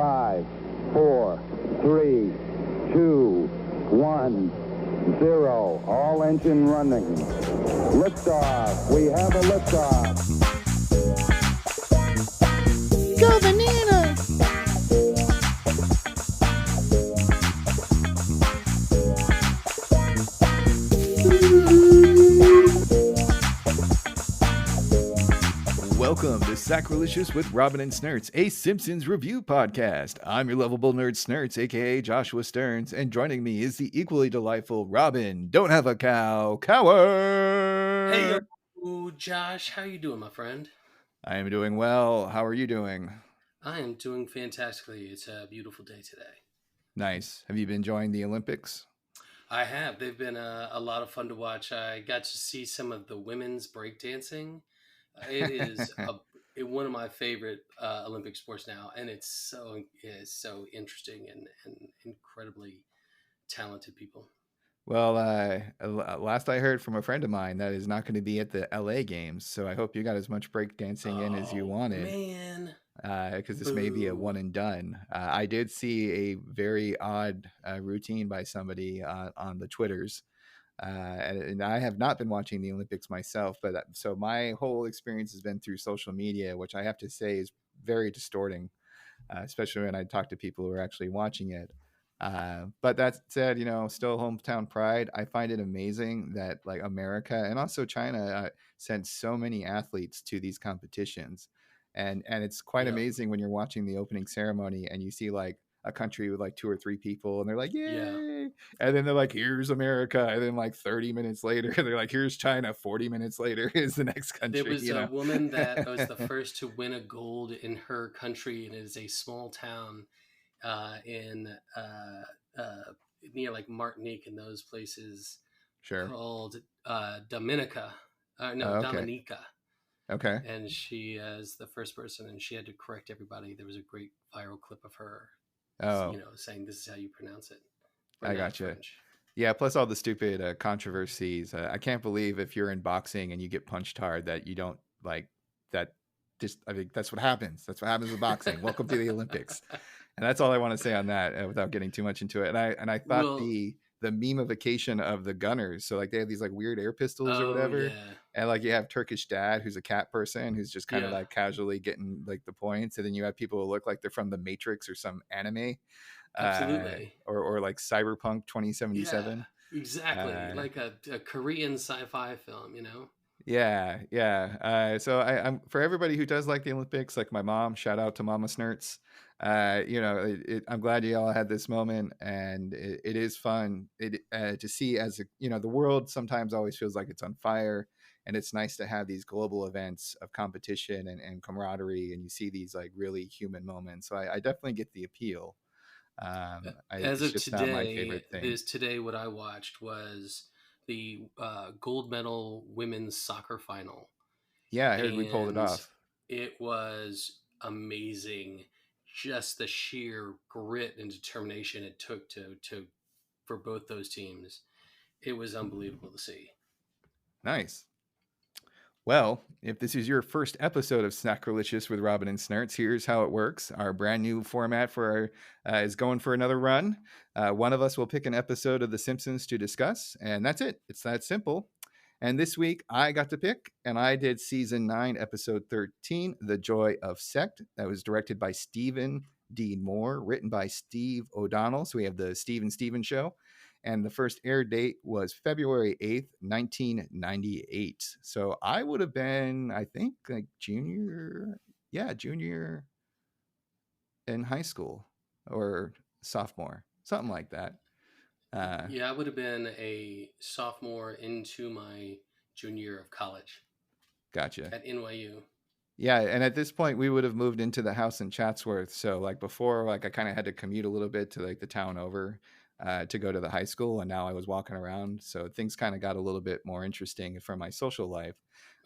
5, 4, 3, 2, 1, 0. All engine running. Liftoff. We have a liftoff. Go banana! Welcome to Sacrilicious with Robin and Snerts, a Simpsons review podcast. I'm your lovable nerd Snerts, aka Joshua Stearns, and joining me is the equally delightful Robin. Don't have a cow, coward. Hey, yo, Josh, how you doing, my friend? I am doing well. How are you doing? I am doing fantastically. It's a beautiful day today. Nice. Have you been enjoying the Olympics? I have. They've been a lot of fun to watch. I got to see some of the women's breakdancing. It is one of my favorite Olympic sports now, and it's so interesting and incredibly talented people. Well, last I heard from a friend of mine, that is not going to be at the LA games, so I hope you got as much breakdancing in as you wanted. Man. Because this may be a one and done. I did see a very odd routine by somebody on the Twitters. And I have not been watching the Olympics myself, but so my whole experience has been through social media, which I have to say is very distorting, especially when I talk to people who are actually watching it. But that said, still hometown pride. I find it amazing that like America and also China sent so many athletes to these competitions. And it's quite amazing when you're watching the opening ceremony and you see like a country with like 2 or 3 people and they're like, yay. Yeah. And then they're like, here's America. And then like 30 minutes later, they're like, here's China. 40 minutes later is the next country. There was a woman that was the first to win a gold in her country. And it is a small town in near like Martinique and those places. Sure. Called Dominica. Okay. Dominica. Okay. And she is the first person, and she had to correct everybody. There was a great viral clip of her, saying this is how you pronounce it. I gotcha. Yeah. Plus all the stupid controversies. I can't believe if you're in boxing and you get punched hard that you don't like that. I think that's what happens. That's what happens with boxing. Welcome to the Olympics. And that's all I want to say on that without getting too much into it. And I thought the memification of the gunners. So like they have these like weird air pistols or whatever. Yeah. And like you have Turkish dad, who's a cat person, who's just kind of like casually getting like the points. And then you have people who look like they're from the Matrix or some anime. Absolutely. Or like Cyberpunk 2077. Yeah, exactly. Like a Korean sci-fi film, Yeah. So I'm for everybody who does like the Olympics, like my mom, shout out to Mama Snerts. I'm glad you all had this moment, and it is fun to see as the world sometimes always feels like it's on fire, and it's nice to have these global events of competition and camaraderie, and you see these like really human moments. So I definitely get the appeal. As of today, not my favorite thing. Today what I watched was the gold medal women's soccer final. Yeah, I heard we pulled it off. It was amazing. Just the sheer grit and determination it took for both those teams. It was unbelievable to see. Nice. Well, if this is your first episode of Sacrilicious with Robin and Snerts, here's how it works. Our brand new format is going for another run. One of us will pick an episode of The Simpsons to discuss, and that's it. It's that simple. And this week, I got to pick, and I did Season 9, Episode 13, The Joy of Sect. That was directed by Stephen Dean Moore, written by Steve O'Donnell. So we have the Steve and Steven Show. And the first air date was February 8th, 1998. So I would have been, I think, like junior in high school or sophomore, something like that. I would have been a sophomore into my junior year of college. Gotcha. At NYU. Yeah, and at this point, we would have moved into the house in Chatsworth. So like before, like I kind of had to commute a little bit to like the town over. To go to the high school, and now I was walking around, so things kind of got a little bit more interesting for my social life.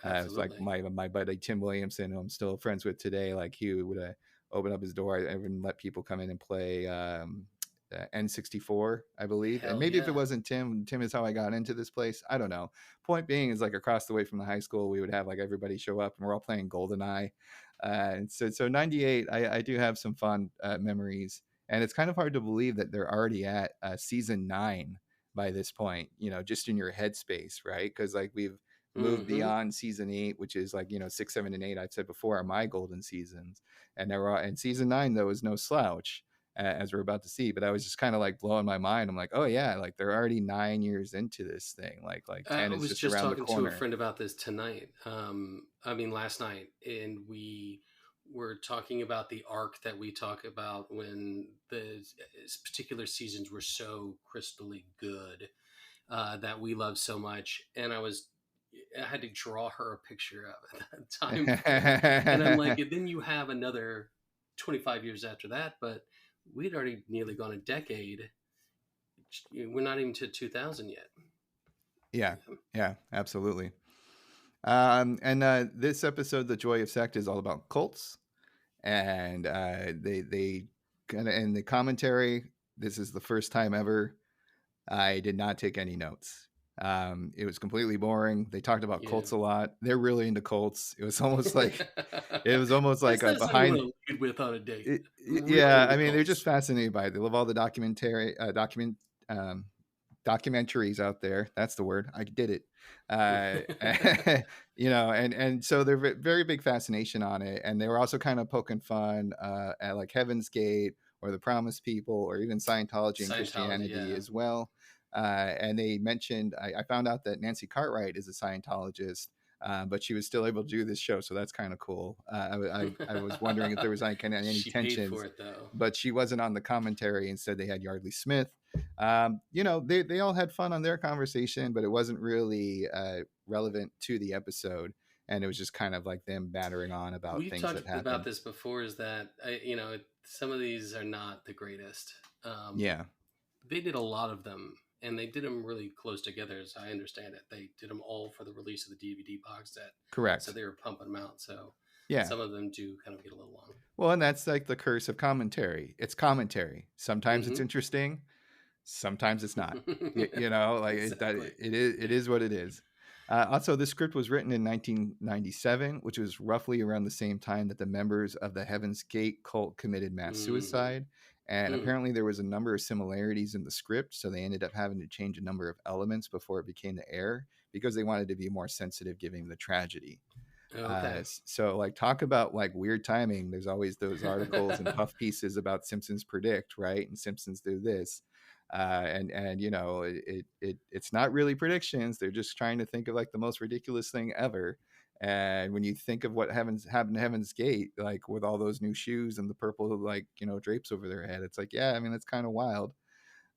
It was like my buddy Tim Williamson, who I'm still friends with today. Like he would open up his door and let people come in and play N64, I believe. Hell and maybe if it wasn't Tim is how I got into this place. I don't know. Point being is like across the way from the high school, we would have like everybody show up and we're all playing GoldenEye. And so 98, I do have some fond memories, and it's kind of hard to believe that they're already at season 9 by this point, just in your headspace, right? Because like we've moved Mm-hmm. beyond season 8, which is like 6, 7, and 8, I've said before, are my golden seasons, and there are, and season 9 though is no slouch, as we're about to see. But I was just kind of like blowing my mind. I'm like, oh yeah, like they're already 9 years into this thing, like 10 I is was just just around the talking to a corner. friend about this tonight. Last night, and we were talking about the arc that we talk about when the particular seasons were so crystally good that we love so much. And I had to draw her a picture of that time frame, and I'm like, and then you have another 25 years after that, but we'd already nearly gone a decade. We're not even to 2000 yet. Yeah, absolutely. And this episode, The Joy of Sect, is all about cults, and they kind of, in the commentary, this is the first time ever I did not take any notes. It was completely boring. They talked about Yeah. cults a lot. They're really into cults. It was almost like a That's something you behind. want to lead with on a date. Really Yeah, I into mean, they're just cults. fascinated by it. They love all the um, documentaries out there. That's the word. I did it. And so they're very big fascination on it, and they were also kind of poking fun at like Heaven's Gate or the Promised People or even Scientology and Scientology, Christianity yeah. as well. And they mentioned, I found out that Nancy Cartwright is a Scientologist, but she was still able to do this show, so that's kind of cool. I was wondering if there was any She paid tensions, for it though. but she wasn't on the commentary. Instead, they had Yardley Smith. They all had fun on their conversation, but it wasn't really relevant to the episode, and it was just kind of like them battering on about We've things talked that about happened. this before. Is that some of these are not the greatest. Yeah, They did a lot of them, and they did them really close together, as I understand it. They did them all for the release of the DVD box set, so correct. they were pumping them out. So Yeah. some of them do kind of get a little long. Well, and that's like the curse of commentary. It's commentary. Sometimes it's Mm-hmm. interesting, sometimes it's not. Like Exactly. it is what it is. Also, this script was written in 1997, which was roughly around the same time that the members of the Heaven's Gate cult committed mass Mm-hmm. suicide. And apparently there was a number of similarities in the script, so they ended up having to change a number of elements before it became the air, because they wanted to be more sensitive given the tragedy. Okay. So like, talk about like weird timing. There's always those articles and puff pieces about Simpsons predict, right? And Simpsons do this. It's not really predictions. They're just trying to think of like the most ridiculous thing ever. And when you think of what happened to Heaven's Gate, like with all those new shoes and the purple drapes over their head, it's like, yeah, I mean, it's kind of wild.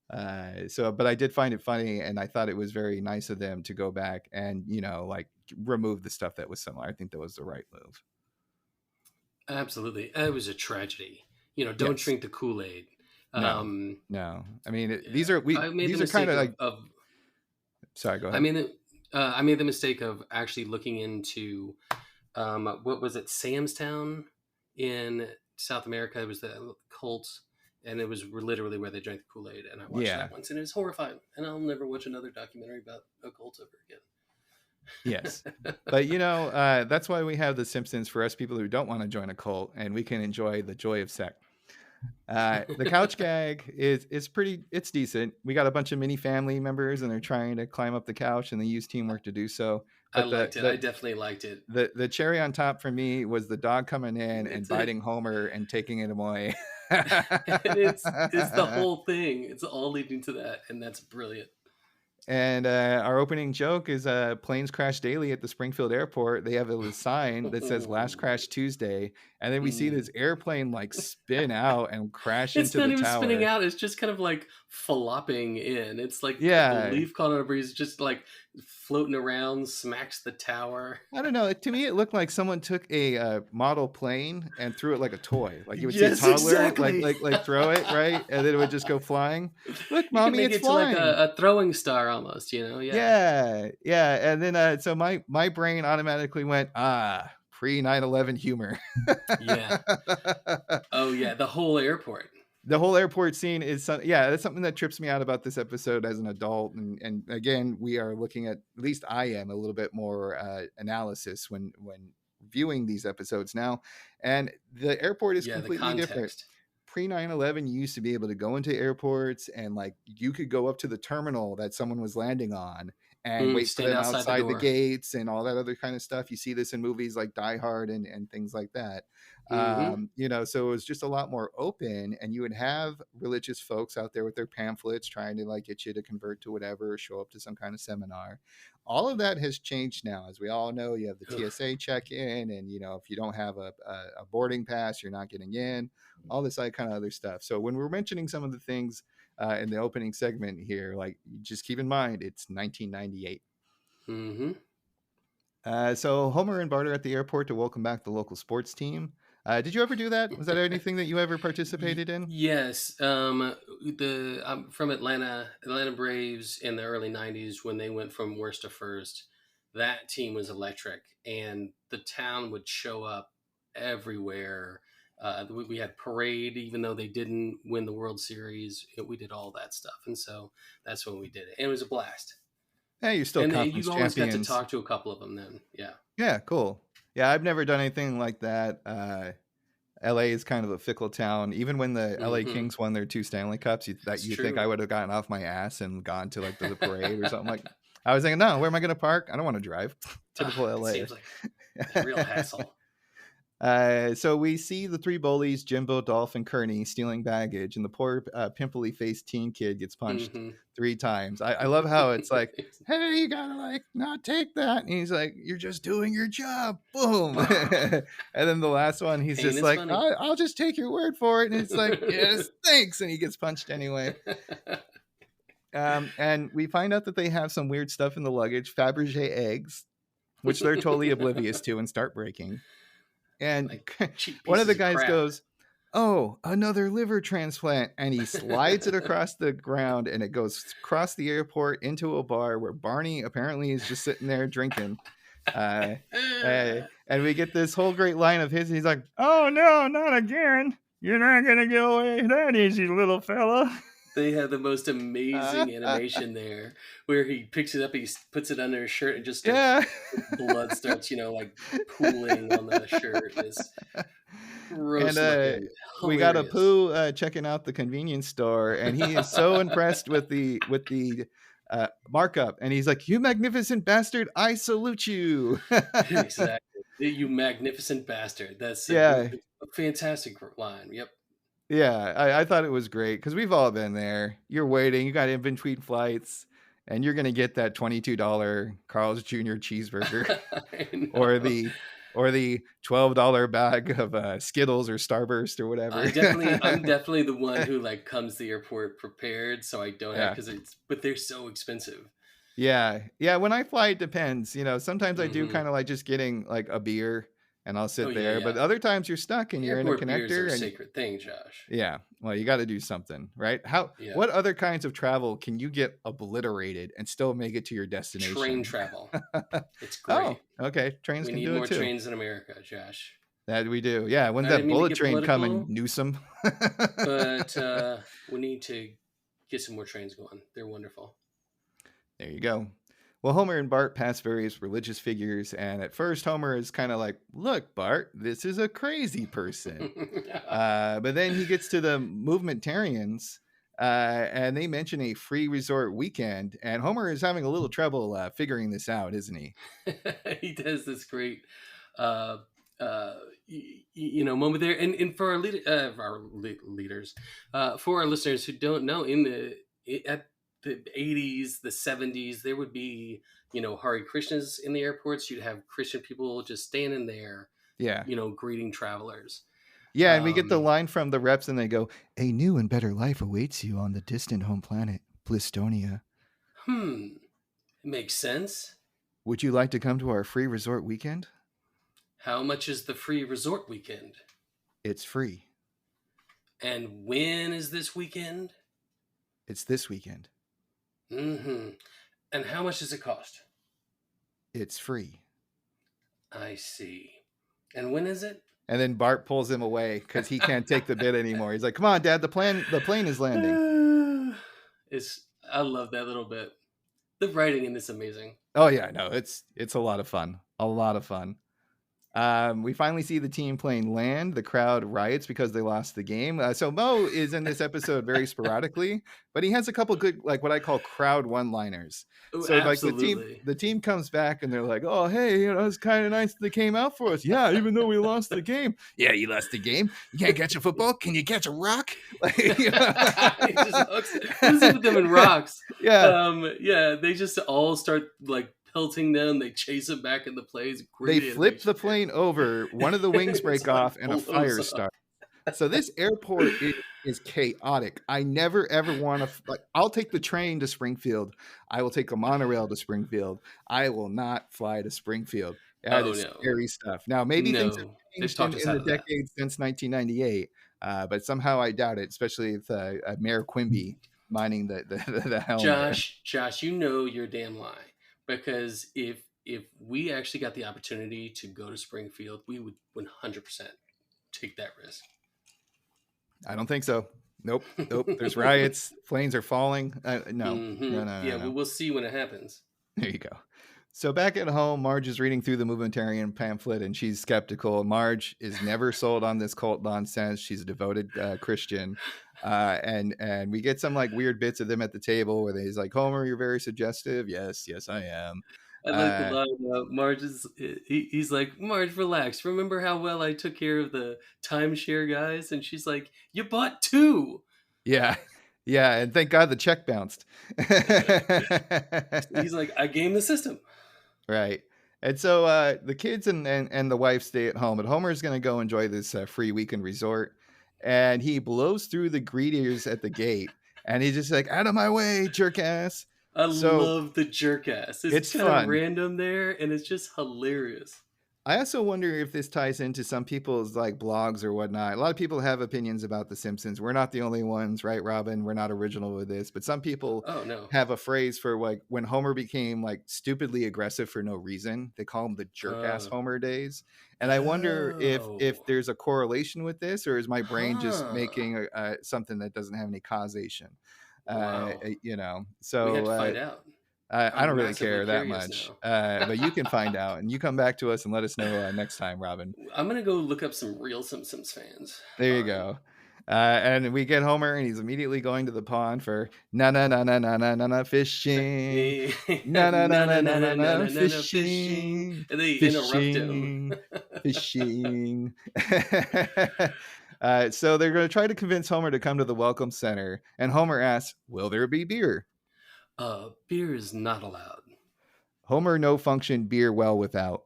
But I did find it funny, and I thought it was very nice of them to go back and like remove the stuff that was similar. I think that was the right move. Absolutely. It was a tragedy. Don't Yes. drink the Kool-Aid. No. I mean, Yeah. these are I made the these are kind mistake of like. of Sorry, go I ahead. made the mistake of actually looking into what was it, Samstown in South America. It was the cults, and it was literally where they drank the Kool-Aid. And I watched that once, and it was horrifying. And I'll never watch another documentary about a cult ever again. Yes, but that's why we have The Simpsons for us people who don't want to join a cult, and we can enjoy the joy of sect. The couch gag is pretty. It's decent. We got a bunch of mini family members, and they're trying to climb up the couch, and they use teamwork to do so. I But liked it. I definitely liked it. the cherry on top for me was the dog coming in and biting Homer and taking it away. And it's the whole thing. It's all leading to that, and that's brilliant. And our opening joke is planes crash daily at the Springfield airport. They have a sign that says last crash Tuesday. And then we see this airplane like spin out and crash It's into not the even tower. spinning out. It's just kind of like flopping in. It's like Yeah. the leaf caught on a breeze, just like floating around, smacks the tower. I don't know. To me, it looked like someone took a model plane and threw it like a toy. Like you would see a toddler exactly. like throw it, right? And then it would just go flying. Look, You mommy, can make it's it to flying. like a throwing star almost, Yeah. And then so my brain automatically went, pre 9/11 humor. Yeah. Oh yeah, the whole airport. The whole airport scene is that's something that trips me out about this episode as an adult. And again, we are looking at least I am a little bit more analysis when viewing these episodes now, and the airport is Yeah, the completely different. context. Pre 9/11, you used to be able to go into airports and like you could go up to the terminal that someone was landing on and wait for Stand them outside the outside the door. gates and all that other kind of stuff. You see this in movies like Die Hard and things like that. Mm-hmm. You know, so it was just a lot more open, and you would have religious folks out there with their pamphlets trying to like get you to convert to whatever or show up to some kind of seminar. All of that has changed now. As we all know, you have the TSA check-in, and you know, if you don't have a boarding pass, you're not getting in, all this kind of other stuff. So when we're mentioning some of the things in the opening segment here, like just keep in mind it's 1998. Mm-hmm. So Homer and Bart are at the airport to welcome back the local sports team. Did you ever do that? Was that anything that you ever participated in? Yes. I'm from Atlanta Braves in the early '90s when they went from worst to first. That team was electric, and the town would show up everywhere. We had parade, even though they didn't win the World Series. We did all that stuff, and so that's when we did it. And it was a blast. Hey, you're still And conference you always got to champions. talk to a couple of them then. Yeah. Yeah, cool. Yeah, I've never done anything like that. LA is kind of a fickle town. Even when the LA Mm-hmm. Kings won their 2 Stanley Cups, you That's think I true. would have gotten off my ass and gone to like the parade or something like. I was thinking, no, where am I going to park? I don't want to drive. Typical It LA. seems like a real hassle. So we see the 3 bullies, Jimbo, Dolph, and Kearney, stealing baggage, and the poor pimply-faced teen kid gets punched Mm-hmm. 3 times. I love how it's like, hey, you gotta like not take that, and he's like, you're just doing your job, boom. And then the last one, he's Pain just is like, funny. I'll just take your word for it, and it's like, yes, thanks, and he gets punched anyway. And we find out that they have some weird stuff in the luggage, Fabergé eggs, which they're totally oblivious to and start breaking. And like cheap one of the pieces of guys crap. goes, oh, another liver transplant. And he slides it across the ground, and it goes across the airport into a bar where Barney apparently is just sitting there drinking. And we get this whole great line of his. And he's like, oh, no, not again. You're not going to get away that easy, little fella. They have the most amazing animation there where he picks it up, he puts it under his shirt, and just blood starts, like pooling on the shirt. It's gross looking. We got a Hilarious. Pooh checking out the convenience store, and he is so impressed with the markup, and he's like, you magnificent bastard, I salute you. Exactly. You magnificent bastard. That's Yeah. a fantastic line. Yep. Yeah, I thought it was great because we've all been there. You're waiting, you got in between flights, and you're gonna get that $22 Carl's Jr. cheeseburger or the $12 bag of Skittles or Starburst or whatever. I'm definitely the one who like comes to the airport prepared, so I don't have but they're so expensive. Yeah. When I fly, it depends. Sometimes I do kind of like just getting like a beer and I'll sit there. But other times you're stuck and you're in a connector. Beers are a sacred thing, Josh. Yeah. Well, you got to do something, right? What other kinds of travel can you get obliterated and still make it to your destination? Train travel. It's great. Oh, okay. Trains can do it too. We need more trains in America, Josh. That we do. Yeah. When's that bullet train come and Newsom? But we need to get some more trains going. They're wonderful. There you go. Well, Homer and Bart pass various religious figures, and at first Homer is kind of like, look, Bart, this is a crazy person. But then he gets to the Movementarians, and they mention a free resort weekend, and Homer is having a little trouble figuring this out, isn't he? He does this great moment there. And for our leaders, for our listeners who don't know, at the 80s, the 70s, there would be, Hare Krishnas in the airports. You'd have Christian people just standing there, greeting travelers. Yeah, and we get the line from the reps, and they go, a new and better life awaits you on the distant home planet, Blistonia. Makes sense. Would you like to come to our free resort weekend? How much is the free resort weekend? It's free. And when is this weekend? It's this weekend. Mm-hmm. And how much does it cost? It's free. I see. And when is it? And then Bart pulls him away because he can't take the bit anymore. He's like, come on, Dad, the plane is landing. I love that little bit. The writing in this is amazing. Oh, yeah, no, it's a lot of fun. A lot of fun. We finally see the team playing land. The crowd riots because they lost the game. So Mo is in this episode very sporadically, but he has a couple good, like what I call crowd one-liners. Oh, So like absolutely. the team comes back and they're like, "Oh, hey, it's kind of nice that they came out for us." Yeah, even though we lost the game. Yeah, you lost the game. You can't catch a football. Can you catch a rock? Like, He just hooks it. What is it with them and rocks? Yeah. Yeah, they just all start like pelting them. They chase them back in the plays. They Great flip the animation. plane over. One of the wings It break just, like, off and a blows fire up. starts. So this airport is chaotic. I never ever want to. Like, I'll take the train to Springfield. I will take a monorail to Springfield. I will not fly to Springfield. That Oh is no, scary stuff. Now maybe things have no, they've changed talked us in out the of that. decades since 1998, but somehow I doubt it. Especially with Mayor Quimby minding the helm there. Josh, you know you're a damn lie, because if we actually got the opportunity to go to Springfield, we would 100% take that risk. I don't think so. Nope. There's riots. Planes are falling. No. Yeah, well, we'll see when it happens. There you go. So back at home, Marge is reading through the Movementarian pamphlet and she's skeptical. Marge is never sold on this cult nonsense. She's a devoted Christian. And we get some like weird bits of them at the table where he's like, Homer, you're very suggestive. Yes, I am. I like the line. Marge he's like, Marge, relax. Remember how well I took care of the timeshare guys? And she's like, you bought 2. Yeah. Yeah. And thank God the check bounced. He's like, I game the system. Right. And so the kids and the wife stay at home, but Homer's going to go enjoy this free weekend resort. And he blows through the greeters at the gate. And he's just like, out of my way, jerk ass. I So love the jerk ass. It's kind fun. of random there, and it's just hilarious. I also wonder if this ties into some people's like blogs or whatnot. A lot of people have opinions about The Simpsons. We're not the only ones, right, Robin? We're not original with this, but some people have a phrase for like when Homer became like stupidly aggressive for no reason. They call him the jerk ass Homer days. And I wonder if there's a correlation with this, or is my brain just making something that doesn't have any causation? Wow. So we have to find out. I don't really care that much, but you can find out, and you come back to us and let us know next time, Robin. I'm gonna go look up some real Simpsons fans. There you go. And we get Homer, and he's immediately going to the pond for na fishing, na fishing, and they interrupt him. Fishing. So they're going to try to convince Homer to come to the Welcome Center, and Homer asks, "Will there be beer?" Beer is not allowed. Homer no function beer well without.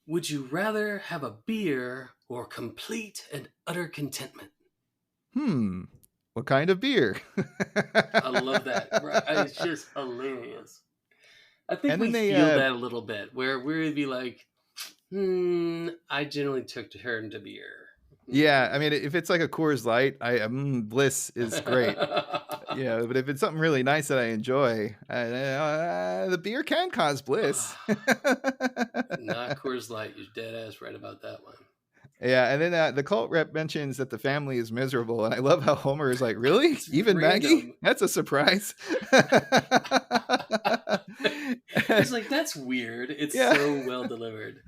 Would you rather have a beer or complete and utter contentment? What kind of beer? I love that. It's just hilarious. I think we feel that a little bit, where we'd be like, I generally took to turn to beer. Yeah, I mean, if it's like a Coors Light, Bliss is great. Yeah, but if it's something really nice that I enjoy, the beer can cause bliss. Not Coors Light. You're dead ass right about that one. Yeah, and then the cult rep mentions that the family is miserable, and I love how Homer is like, really? It's Even random. Maggie? That's a surprise. He's like, that's weird. It's so well delivered.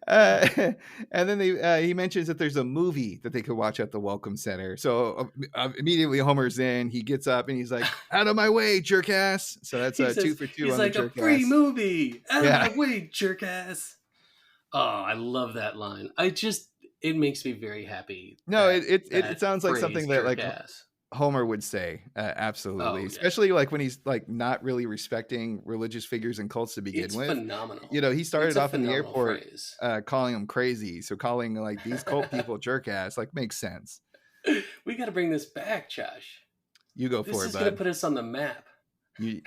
And then he mentions that there's a movie that they could watch at the Welcome Center. So immediately Homer's in. He gets up and he's like, out of my way, jerk ass. So that's 2 for 2 he's on like, the jerk a free ass. movie. Out of my way, jerk ass. Oh, I love that line. It makes me very happy. No, it sounds like something that like ass. Homer would say. Absolutely. Yeah. Especially like when he's like not really respecting religious figures and cults to begin with. It's phenomenal. He started off in the airport calling them crazy. So calling like these cult people jerk ass like makes sense. We got to bring this back, Josh. You go for it, bud. This is going to put us on the map.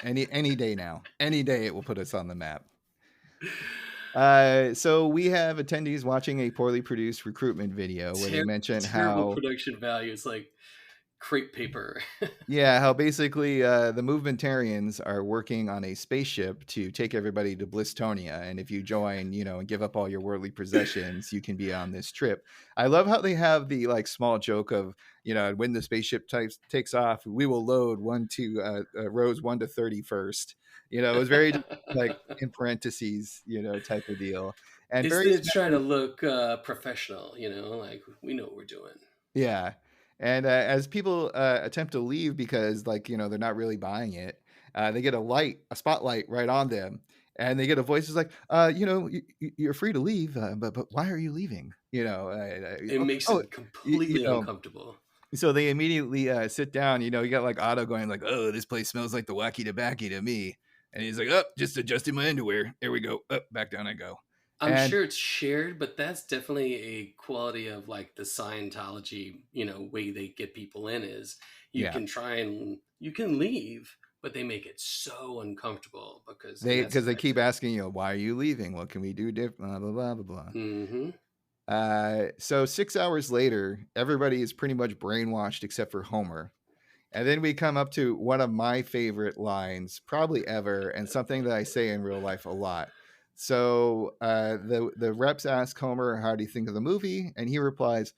Any day now. Any day it will put us on the map. So we have attendees watching a poorly produced recruitment video where they mention terrible production value. It's like crepe paper. Yeah, how basically the Movementarians are working on a spaceship to take everybody to Blisstonia, and if you join, and give up all your worldly possessions, you can be on this trip. I love how they have the like small joke of when the spaceship takes off, we will load rows 1 to 30 first. It was very like in parentheses, type of deal. and It's trying to look professional, like we know what we're doing. Yeah. And as people attempt to leave because, like, they're not really buying it, they get a spotlight right on them. And they get a voice that's like, you're free to leave, but why are you leaving? It makes Oh, them completely uncomfortable. so they immediately sit down. You got like Otto going like, oh, this place smells like the wacky tobacco to me. And he's like, oh, just adjusting my underwear. There we go. Up, back down I go. I'm And sure it's shared, but that's definitely a quality of like the Scientology, way they get people in is you yeah, can leave, but they make it so uncomfortable because, in because essence, they that's keep it. asking, why are you leaving? What can we do different? Blah, blah, blah, blah, blah. Mm-hmm. So 6 hours later, everybody is pretty much brainwashed except for Homer. And then we come up to one of my favorite lines, probably ever, and something that I say in real life a lot. So the reps ask Homer, how do you think of the movie? And he replies,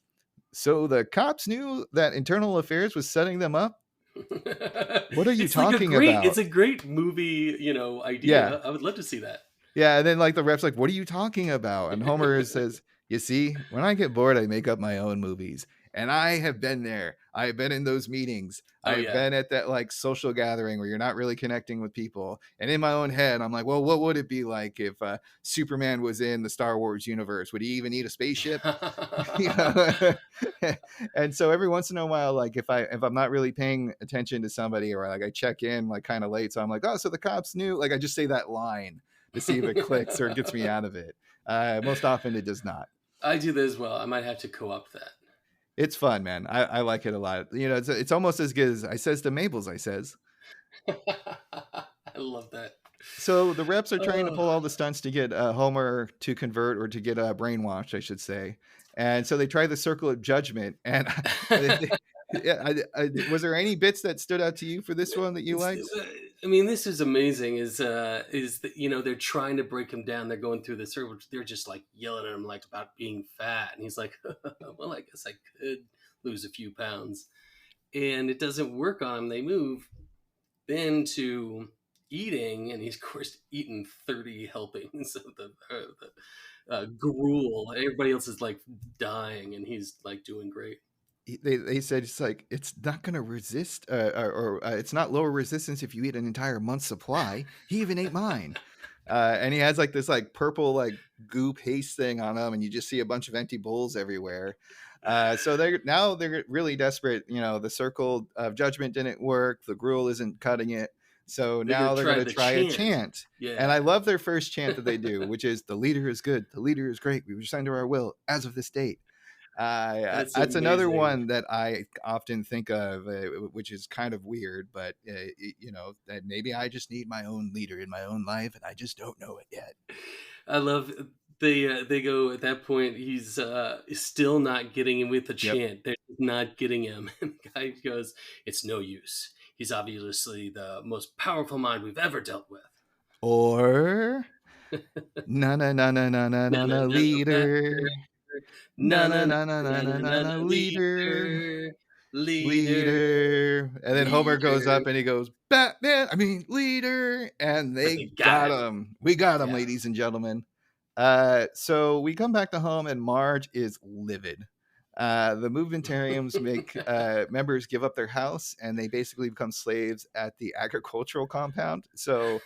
so the cops knew that Internal Affairs was setting them up? What are you talking It's about? a great movie, Yeah. idea. I would love to see that. Yeah, and then like the rep's like, "What are you talking about?" And Homer says, "You see, when I get bored, I make up my own movies, and I have been there. I've been in those meetings. Oh I've yeah. been at that like social gathering where you're not really connecting with people. And in my own head, I'm like, well, what would it be like if Superman was in the Star Wars universe? Would he even need a spaceship?" You know? And so every once in a while, like if I'm not really paying attention to somebody, or like I check in like kind of late, so I'm like, oh, so the cops knew. Like I just say that line to see if it clicks or it gets me out of it. Most often it does not. I do that as well. I might have to co-opt that. It's fun, man. I like it a lot. It's almost as good as I says to Mabel's, I says. I love that. So the reps are trying to Oh. pull all the stunts to get Homer to convert, or to get brainwashed, I should say. And so they try the circle of judgment. And yeah, was there any bits that stood out to you for this one that you liked? I mean, this is amazing. Is that they're trying to break him down. They're going through the circle. They're just like yelling at him like about being fat, and he's like, "Well, I guess I could lose a few pounds," and it doesn't work on him. They move then to eating, and he's of course eaten 30 helpings of the gruel. Everybody else is like dying, and he's like doing great. They said it's like it's not going to resist, or it's not lower resistance if you eat an entire month's supply. He even ate mine. And he has like this like purple like goo paste thing on him, and you just see a bunch of empty bowls everywhere. So they're really desperate. The circle of judgment didn't work. The gruel isn't cutting it. So now they're going to try a chant. Yeah. And I love their first chant that they do, which is, the leader is good. The leader is great. We resigned to our will as of this date. That's another one that I often think of, which is kind of weird, but that maybe I just need my own leader in my own life, and I just don't know it yet. I love they go at that point. He's still not getting him with the chant. They're not getting him, and the guy goes, "It's no use. He's obviously the most powerful mind we've ever dealt with." Or na na na na na na na na leader. Na na na na na na na na leader. Leader. And then Homer goes up and he goes, Batman, I mean leader. And they got him. We got him, ladies and gentlemen. So we come back to home and Marge is livid. The Movementarians make members give up their house, and they basically become slaves at the agricultural compound. So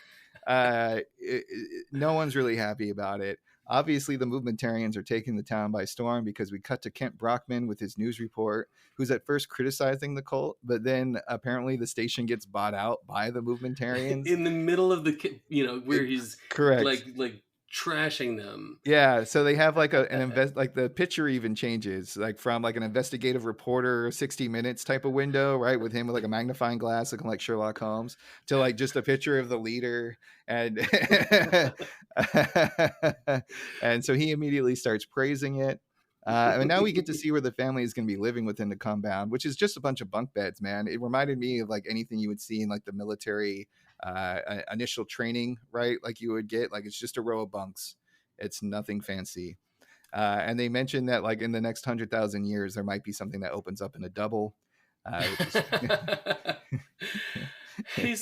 no one's really happy about it. Obviously, the Movementarians are taking the town by storm, because we cut to Kent Brockman with his news report, who's at first criticizing the cult, but then apparently the station gets bought out by the Movementarians. In the middle of the, where he's correct, like trashing them. Yeah, so they have like like the picture even changes, like from like an investigative reporter 60 Minutes type of window, right, with him with like a magnifying glass looking like Sherlock Holmes, to like just a picture of the leader. And and so he immediately starts praising it. And now we get to see where the family is going to be living within the compound, which is just a bunch of bunk beds, man. It reminded me of like anything you would see in like the military initial training, right? Like you would get, like, it's just a row of bunks. It's nothing fancy. And they mentioned that like in the next 100,000 years, there might be something that opens up in a double. he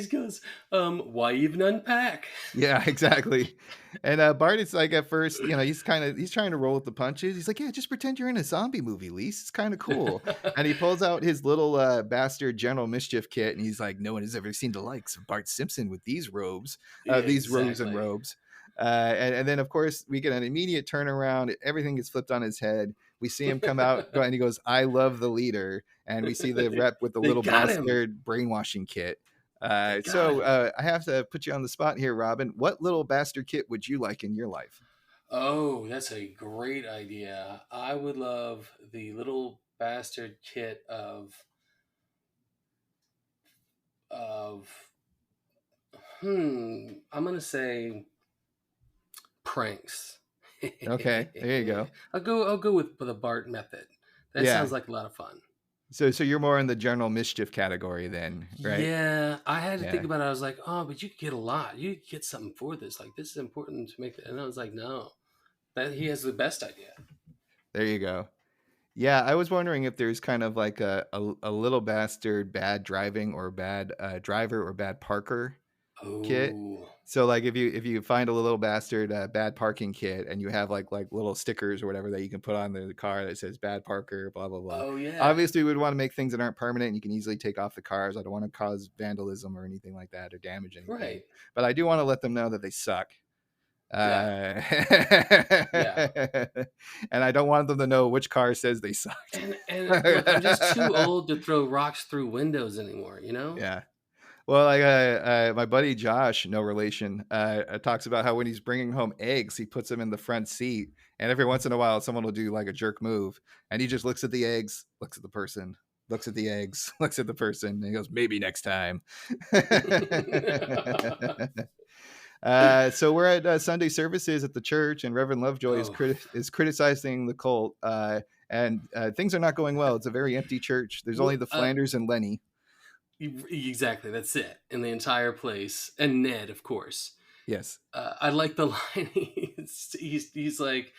goes, why even unpack? Yeah, exactly. And Bart is like, at first, he's trying to roll with the punches. He's like, yeah, just pretend you're in a zombie movie, Lise. It's kind of cool. And he pulls out his little bastard General Mischief kit, and he's like, no one has ever seen the likes of Bart Simpson with these robes, Yeah, these robes and exactly. robes. And then, of course, we get an immediate turnaround. Everything gets flipped on his head. We see him come out, and he goes, I love the leader. And we see the rep with the They little got him. bastard brainwashing kit. They got him. I have to put you on the spot here, Robin. What little bastard kit would you like in your life? Oh, that's a great idea. I would love the little bastard kit of I'm gonna say pranks. Okay, there you go. I'll go with the Bart method. That Yeah. sounds like a lot of fun. So you're more in the general mischief category then, right? Yeah, I had to think Yeah. about it. I was like, oh, but you could get a lot. You could get something for this. Like, this is important to make it. And I was like, no, that he has the best idea. There you go. Yeah, I was wondering if there's kind of like a little bastard bad driving or bad driver or bad parker kit. Oh, So like if you find a little bastard bad parking kit, and you have like little stickers or whatever that you can put on the car that says bad parker, blah blah blah. oh yeah, Obviously, we would want to make things that aren't permanent, and you can easily take off the cars. I don't want to cause vandalism or anything like that, or damage anything. right. But I do want to let them know that they suck. Yeah, Uh, yeah. and I don't want them to know which car says they sucked. And look, I'm just too old to throw rocks through windows anymore. Yeah. Well, like my buddy Josh, no relation, talks about how when he's bringing home eggs, he puts them in the front seat, and every once in a while, someone will do like a jerk move, and he just looks at the eggs, looks at the person, looks at the eggs, looks at the person, and he goes, "Maybe next time." So we're at Sunday services at the church, and Reverend Lovejoy Oh, is criticizing the cult, and things are not going well. It's a very empty church. There's only well, the Flanders and Lenny. exactly. That's it. In the entire place, and Ned, of course. Yes. I like the line. He's like,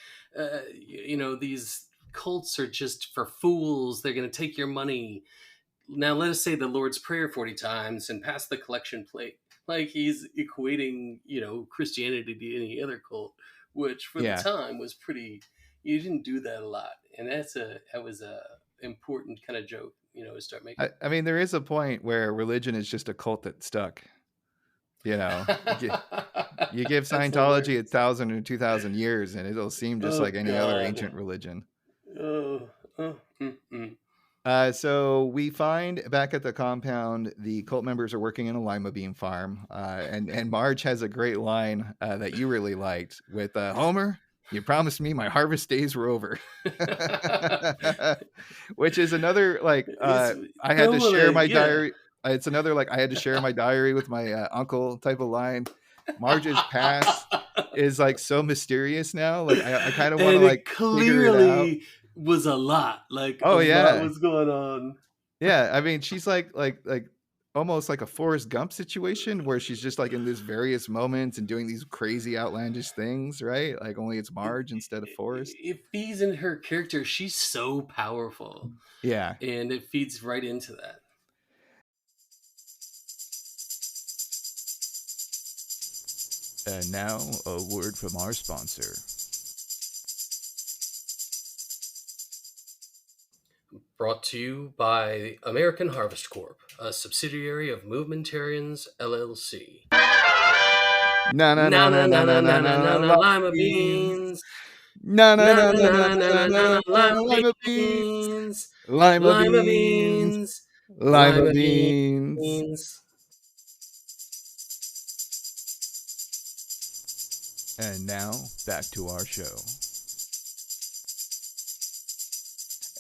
these cults are just for fools. They're going to take your money. Now let us say the Lord's Prayer 40 times and pass the collection plate. Like he's equating, Christianity to any other cult, which for the Yeah. time was pretty. You didn't do that a lot, and that was a important kind of joke, to start making. I mean, there is a point where religion is just a cult that stuck. You give Scientology 1,000 or 2,000 years, and it'll seem just like any other ancient religion. So we find back at the compound, the cult members are working in a lima bean farm, and Marge has a great line that you really liked with Homer. You promised me my harvest days were over. Which is another I had to share my diary. It's another I had to share my diary with my uncle type of line. Marge's past is so mysterious now. I kind of want to figure it out. Was a lot. Oh yeah, lot was going on. Yeah, I mean, she's like almost like a Forrest Gump situation where she's just in these various moments and doing these crazy outlandish things, right? Only it's Marge instead of Forrest. It feeds into her character. She's so powerful. Yeah. And it feeds right into that. And now a word from our sponsor. Brought to you by American Harvest Corp, a subsidiary of Movementarians, LLC. Lima beans. Lima beans. Lima beans. Lima beans. And now back to our show.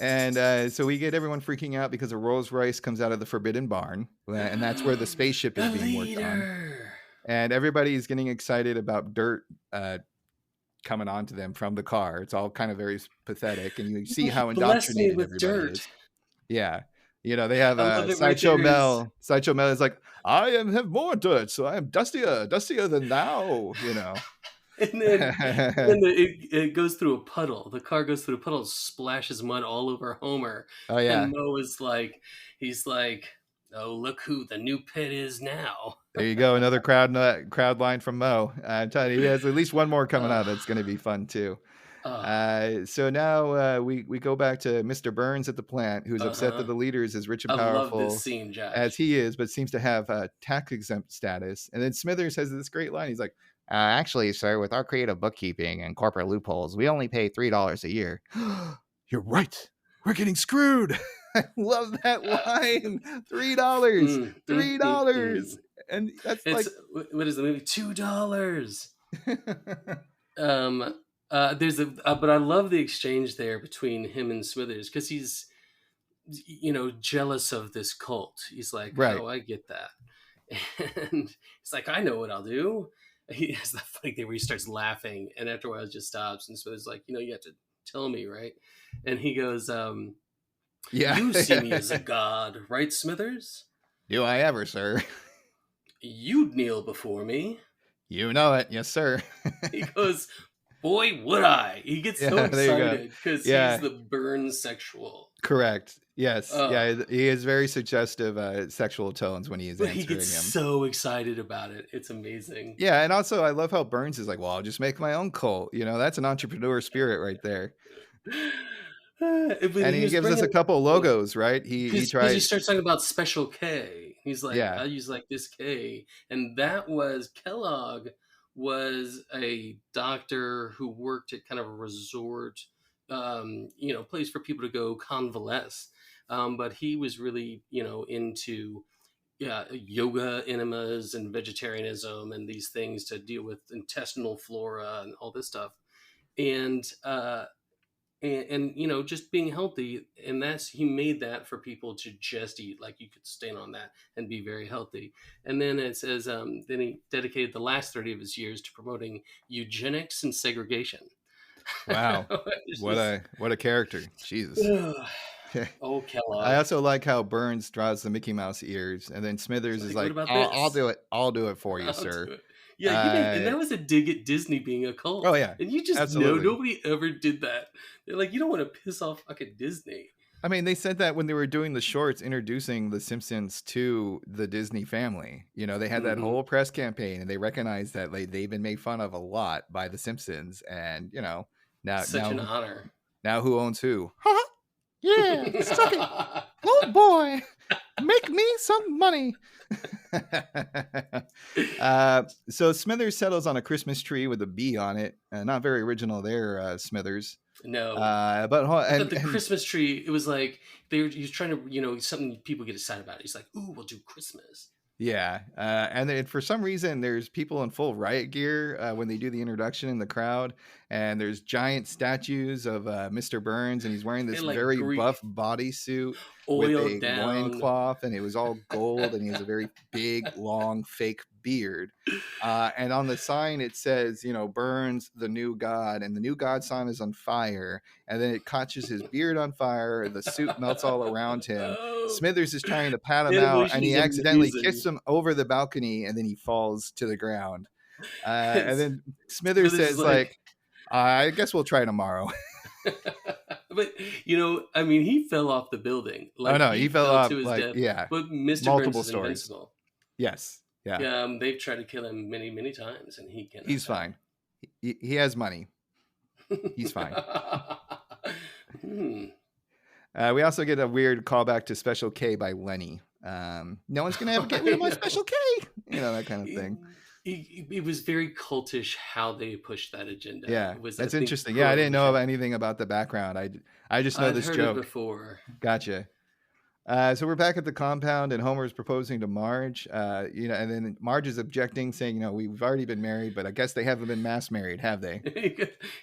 And so we get everyone freaking out because a Rolls Royce comes out of the Forbidden Barn, and that's where the spaceship is being worked on. And everybody's getting excited about dirt coming onto them from the car. It's all kind of very pathetic, and you see how indoctrinated everybody is. Yeah. They have Sideshow Mel. Sideshow Mel is like, I have more dirt, so I am dustier than thou, And then, it goes through a puddle. The car goes through a puddle, splashes mud all over Homer. Oh yeah. And Mo is he's like, Oh, look who the new pet is now. There you go. Another crowd line from Mo. I'm telling you, he has at least one more coming Uh, out. That's going to be fun too. uh, So now we go back to Mr. Burns at the plant, who's upset that uh-huh. the leader is as rich and I love this powerful scene, as Josh. he is, but seems to have tax exempt status. And then Smithers has this great line. He's like, actually, sir, with our creative bookkeeping and corporate loopholes, we only pay $3 a year. You're right. We're getting screwed. I love that line. $3. $3. Mm. And that's It's like what is the movie? $2. Um, there's a but I love the exchange there between him and Smithers because he's jealous of this cult. He's like, right. oh, I get that, and he's like, I know what I'll do. He has the funny thing where he starts laughing, and after a while, it just stops. And Smithers is like, you have to tell me, right? And he goes, Yeah. you see me as a god, right, Smithers? Do I ever, sir? You'd kneel before me. You know it. Yes, sir. He goes, boy, would I. He gets so Yeah, there you go. excited because Yeah. he's the burn sexual. Correct. Yes. Uh, Yeah. He has very suggestive sexual tones when he is but he answering gets him. so excited about it. It's amazing. Yeah. And also, I love how Burns is like, well, I'll just make my own cult. That's an entrepreneur spirit right there. But And he gives us a couple of logos, right? He because tried. he starts talking about Special K. He's like, Yeah. I use like this K, and that was Kellogg was a doctor who worked at kind of a resort, place for people to go convalesce. But he was really, into yoga enemas and vegetarianism and these things to deal with intestinal flora and all this stuff. And just being healthy, and he made that for people to just eat, like you could sustain on that and be very healthy. And then it says then he dedicated the last 30 of his years to promoting eugenics and segregation. Wow. What a character. Jesus. Oh, Kellogg. I also like how Burns draws the Mickey Mouse ears, and then Smithers is like, I'll do it. I'll do it for you, I'll sir. do it. Yeah, and that was a dig at Disney being a cult. Oh, yeah. And you just Absolutely. know nobody ever did that. They're like, you don't want to piss off fucking Disney. I mean, they said that when they were doing the shorts introducing The Simpsons to the Disney family. They had that whole press campaign, and they recognized that they've been made fun of a lot by The Simpsons. And, now Such an honor. Now who owns who? Yeah, suck it. Oh boy, make me some money. So Smithers settles on a Christmas tree with a bee on it. Not very original there, Smithers. No, but the Christmas tree, it was like he was trying to, something people get excited about. He's like, "Ooh, we'll do Christmas." Yeah, and then for some reason, there's people in full riot gear when they do the introduction in the crowd, and there's giant statues of Mr. Burns, and he's wearing this like very Greek buff bodysuit with a down loincloth, and it was all gold, and he has a very big, long, fake beard. And on the sign, it says, Burns, the new god, and the new god sign is on fire, and then it catches his beard on fire, the suit melts all around him. Smithers is trying to pat him out, and he accidentally kicks him over the balcony, and then he falls to the ground. And then Smithers says, like, I guess we'll try tomorrow. But he fell off the building. Like, oh no, he fell off to his death. Yeah, but Mr. multiple Burns is stories. invincible. Yes, yeah. They've tried to kill him many, many times, and he can't. He's fine. He has money. He's fine. We also get a weird callback to Special K by Lenny. No one's gonna ever get rid of my Special K. That kind of thing. It was very cultish how they pushed that agenda. Yeah, that's interesting. Yeah, I didn't know anything about the background. I just know this heard joke it before. Gotcha. So we're back at the compound, and Homer's proposing to Marge. And then Marge is objecting, saying, we've already been married, but I guess they haven't been mass married, have they?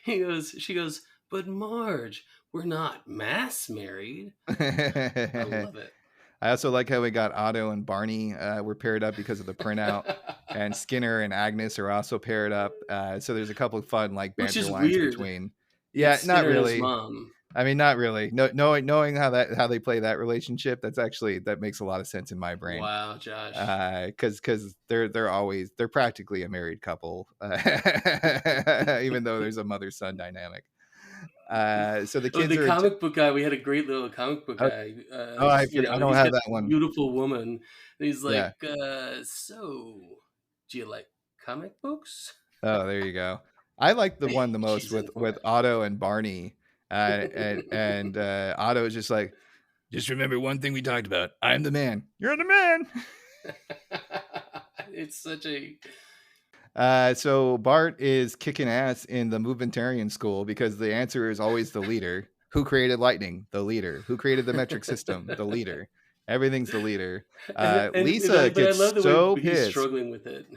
She goes, but Marge, we're not mass married. I love it. I also like how we got Otto and Barney were paired up because of the printout, and Skinner and Agnes are also paired up. So there's a couple of fun banter lines weird. Between. Yeah, not really. His mom. I mean, not really. No, knowing how they play that relationship, that makes a lot of sense in my brain. Wow, Josh. Because they're practically a married couple, even though there's a mother-son dynamic. So the Oh, kids the are. comic book guy. We had a great little comic book Oh, guy. I don't He's have got that this one. beautiful woman, and he's Yeah. like, "So, do you like comic books?" Oh, there you go. I like the one the most She's in with for Otto and Barney, and Otto is just like, just remember one thing we talked about. I'm the man. You're the man. it. It's such a So Bart is kicking ass in the Movementarian school because the answer is always the leader. Who created lightning? The leader. Who created the metric system? The leader. Everything's the leader. Lisa but I love gets the way so he's pissed. struggling with it.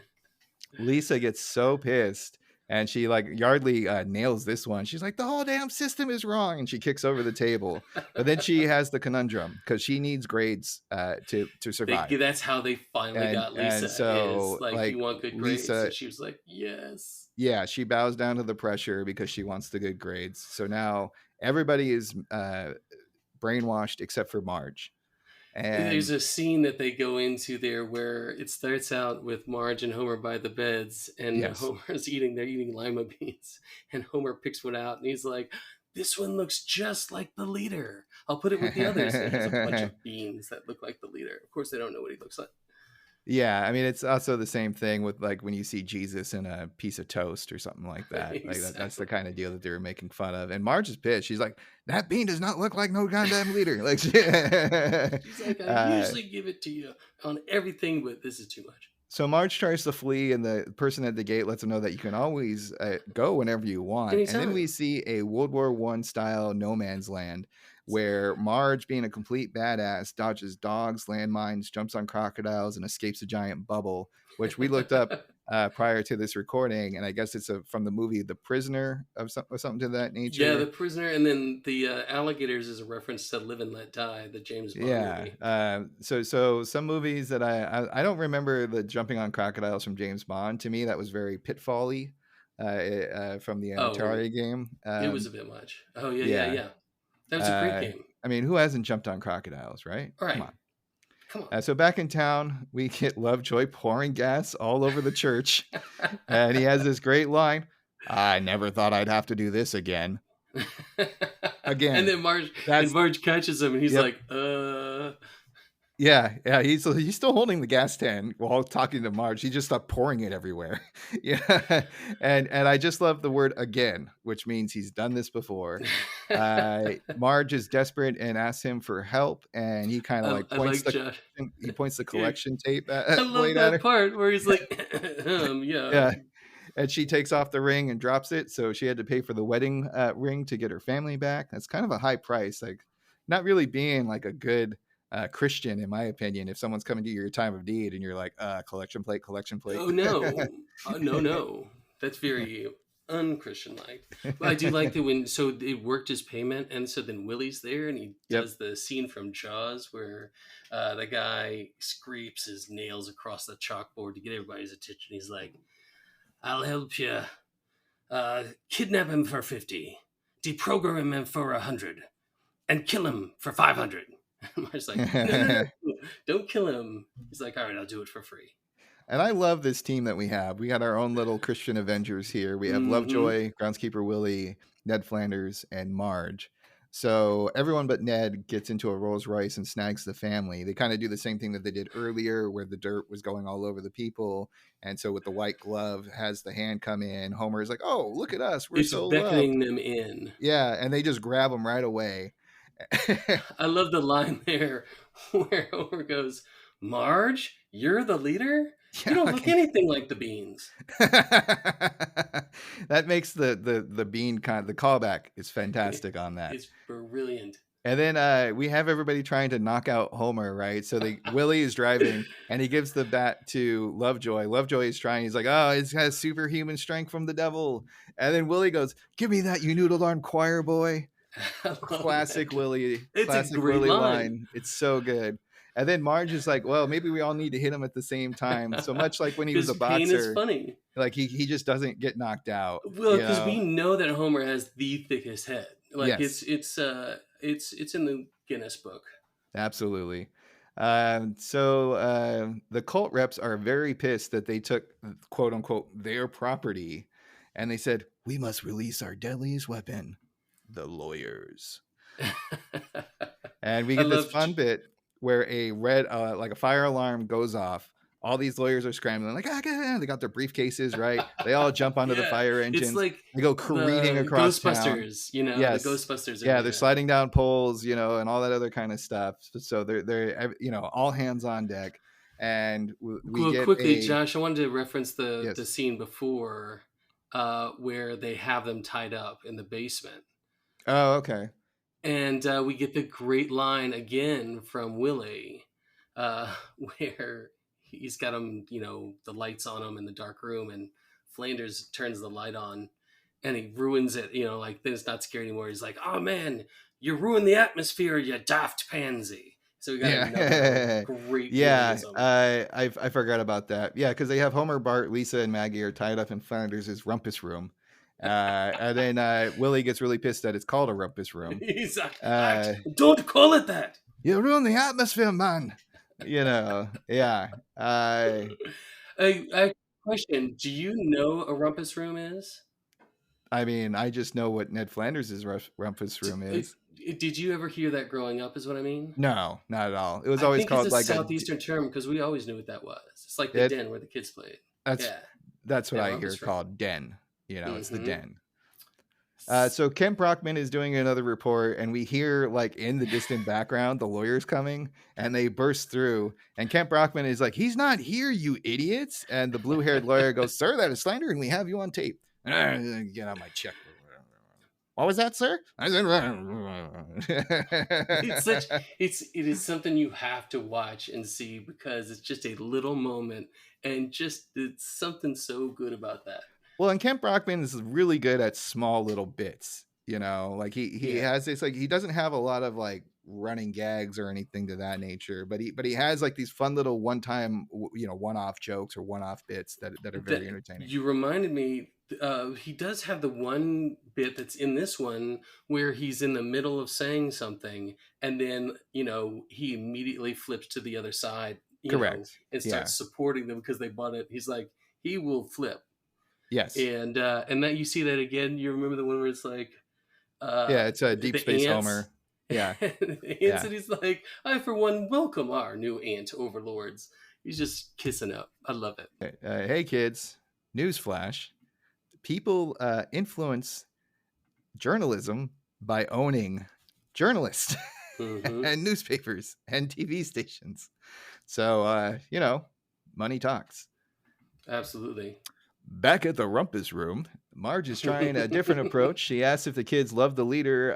Lisa gets so pissed, and she like Yardley nails this one. She's like, the whole damn system is wrong, and she kicks over the table. But then she has the conundrum because she needs grades to survive. That's how they finally got And Lisa. Is so like, like you want good grades, Lisa, and she was like, "Yes." yeah, she bows down to the pressure because she wants the good grades. So now everybody is brainwashed except for Marge. There's And a scene that they go into there where it starts out with Marge and Homer by the beds, and yes. they're eating lima beans, and Homer picks one out, and he's like, "This one looks just like the leader. I'll put it with the others." And it has a bunch of beans that look like the leader. Of course, they don't know what he looks like. Yeah, I mean, it's also the same thing with like when you see Jesus in a piece of toast or something like that. Like that's the Exactly. kind of deal that they were making fun of. And Marge is pissed. She's like, that bean does not look like no goddamn leader. Like, She's like, "I uh, usually give it to you on everything, but this is too much." so Marge tries to flee, and the person at the gate lets him know that you can always go whenever you want. And then we Anytime. see a World War I style no man's land where Marge, being a complete badass, dodges dogs, landmines, jumps on crocodiles, and escapes a giant bubble, which we looked up prior to this recording. And I guess it's from the movie The Prisoner or something to that Yeah, The nature. Prisoner, and then the alligators is a reference to Live and Let Die, the James Bond Yeah. movie. So some movies that I don't remember the jumping on crocodiles from James Bond. To me, that was very pitfall-y from the Oh, Atari game. it was a bit much. Oh yeah, yeah, Yeah. yeah. That was a great game. I mean, who hasn't jumped on crocodiles, right? All Come right, on. come on. So back in town, we get Lovejoy pouring gas all over the church, and he has this great line. I never thought I'd have to do this again. And then Marge catches him, and he's Yep. like, Yeah, he's still holding the gas tank while talking to Marge. He just stopped pouring it everywhere. Yeah, and I just love the word again, which means he's done this before. Marge is desperate and asks him for help, and he kind of like I points like Josh. the collection tape I love blade at her. that part where he's like, yeah. Yeah, and she takes off the ring and drops it, so she had to pay for the wedding ring to get her family back. That's kind of a high price, like not really being like a good Christian, in my opinion. If someone's coming to your time of need and you're like, collection plate. Oh no, no, that's very unchristian like. But I do like that when it worked his payment, and so then Willie's there, and he Yep. does the scene from Jaws where the guy scrapes his nails across the chalkboard to get everybody's attention. He's like, "I'll help you. Kidnap him for 50, deprogram him for 100, and kill him for 500." Marge's like, no, don't kill him. He's like, "All right, I'll do it for free." And I love this team that we have. We got our own little Christian Avengers here. We have Mhm. Lovejoy, Groundskeeper Willie, Ned Flanders, and Marge. So everyone but Ned gets into a Rolls Royce and snags the family. They kind of do the same thing that they did earlier, where the dirt was going all over the people. And so with the white glove, has the hand come in. Homer is like, "Oh, look at us. We're It's so beckoning loved." them in. Yeah, and they just grab them right away. I love the line there where Homer goes, "Marge, you're the leader? You don't look anything like the beans." That makes the bean the callback is fantastic on that. It's brilliant. And then we have everybody trying to knock out Homer, right? So Willie is driving, and he gives the bat to Lovejoy. Lovejoy is trying. He's like, "Oh, it has superhuman strength from the devil." And then Willie goes, "Give me that, you noodle-darn choir boy." Classic Willie. It's Classic a great Willie line. It's so good. And then Marge is like, "Well, maybe we all need to hit him at the same time." So much like when he was a His pain is boxer, funny. like he just doesn't get knocked out. Well, because we know that Homer has the thickest head. Like Yes. it's in the Guinness book. Absolutely. So the cult reps are very pissed that they took, quote unquote, their property, and they said, "We must release our deadliest weapon, the lawyers. And we I get this love fun bit where a red, like a fire alarm goes off. All these lawyers are scrambling, like, they got their briefcases, right? They all jump onto the yeah, fire it's engines. like They go careening the across town. Ghostbusters, you know, the Yes. Ghostbusters Yeah, area. they're sliding down poles, you know, and all that other kind of stuff. So they're you know, all hands on deck. And we Well, get quickly, Josh, I wanted to reference the Yes. scene before where they have them tied up in the basement. Oh, okay. And we get the great line again from Willie, where he's got him, you know, the lights on him in the dark room, and Flanders turns the light on, and he ruins it. You know, like then it's not scary anymore. He's like, "Oh man, you ruined the atmosphere, you daft pansy." So we got another great Willieism. I forgot about that. Yeah, because they have Homer, Bart, Lisa, and Maggie are tied up in Flanders' rumpus room. And then Willie gets really pissed that it's called a rumpus room. He's like, don't call it that. You ruin the atmosphere, man. You know, yeah. A question: do you know what a rumpus room is? I mean, I just know what Ned Flanders' rumpus room is. Did you ever hear that growing up? Is what I mean. No, not at all. It was always called it's a like southeastern term because we always knew what that was. It's like the den where the kids played. That's what I hear called den. You know, it's the den. So Ken Brockman is doing another report, and we hear like in the distant background the lawyers coming, and they burst through. And Ken Brockman is like, "He's not here, you idiots!" And the blue-haired lawyer goes, "Sir, that is slander, and we have you on tape." Get out my check. What was that, sir? It is something you have to watch and see because it's just a little moment, and just it's something so good about that. Well, and Kent Brockman is really good at small little bits, you know, like he has this, like, he doesn't have a lot of like running gags or anything to that nature, but he has like these fun little one-time, you know, one-off jokes or one-off bits that are very entertaining. You reminded me, he does have the one bit that's in this one where he's in the middle of saying something, and then, you know, he immediately flips to the other side, Correct, and starts supporting them because they bought it. He's like, he will flip. Yes. And that you see that again. You remember the one where it's like, it's a Deep Space ants. Homer. Yeah. And he's like, I for one welcome our new ant overlords. He's just kissing up. I love it. Hey kids, newsflash: people influence journalism by owning journalists and newspapers and TV stations. So you know, money talks. Absolutely. Back at the rumpus room, Marge is trying a different approach. She asks if the kids love the leader,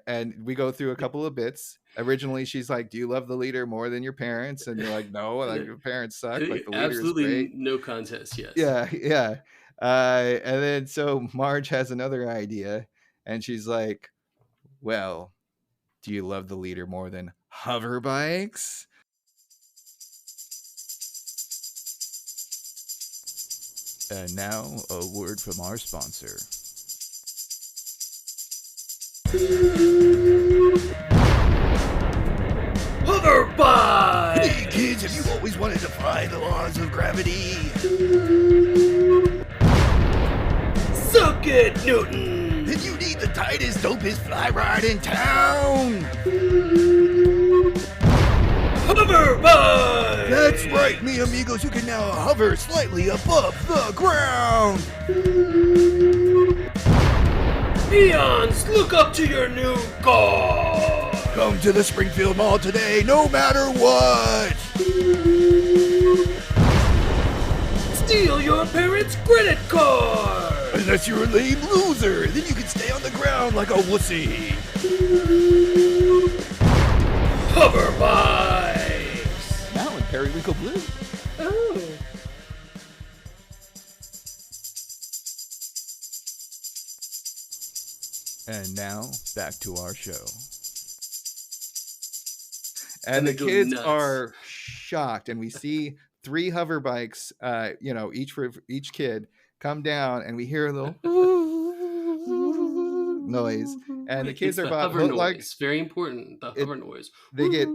and we go through a couple of bits. Originally, she's like, "Do you love the leader more than your parents?" And you're like, "No, like your parents suck. Like the leader absolutely is great." No contest. Yes. Yeah. And then so Marge has another idea, and she's like, "Well, do you love the leader more than hover bikes?" And now, a word from our sponsor. Hover bike! Hey kids, have you always wanted to defy the laws of gravity? Suck it, Newton! Then you need the tightest, dopest fly ride in town! Hover bike! That's right, mi amigos, you can now hover slightly above the ground! Peons, look up to your new car! Come to the Springfield Mall today, no matter what! Steal your parents' credit card! Unless you're a lame loser, then you can stay on the ground like a wussy. Hover bikes! Now in Periwinkle Blue. Oh. And now, back to our show. And the kids are shocked, and we see 3 hover bikes, you know, each kid come down, and we hear a little noise, and the kids are about hover noise. It's very important. The hover noise. They get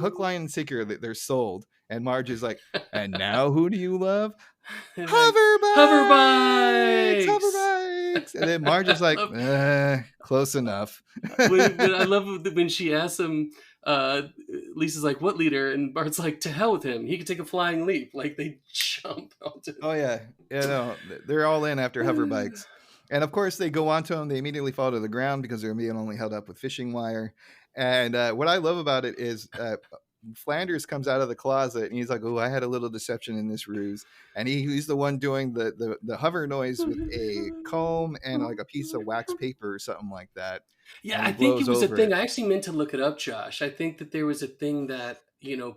hook, line, and sinker. They're sold, and Marge is like, "And now, who do you love? Hover bikes! Hover bikes! Hover bikes!" bikes. And then Marge is like, close enough. when I love when she asks him, Lisa's like, what leader? And Bart's like, to hell with him. He could take a flying leap. Like they jump onto Oh yeah, no, they're all in after hover bikes, and of course they go onto them. They immediately fall to the ground because they're being only held up with fishing wire. And what I love about it is Flanders comes out of the closet and he's like, "Oh, I had a little deception in this ruse," and he's the one doing the hover noise with a comb and like a piece of wax paper or something like that. Yeah, And I he think it blows was a over thing. it. I actually meant to look it up, Josh. I think that there was a thing that,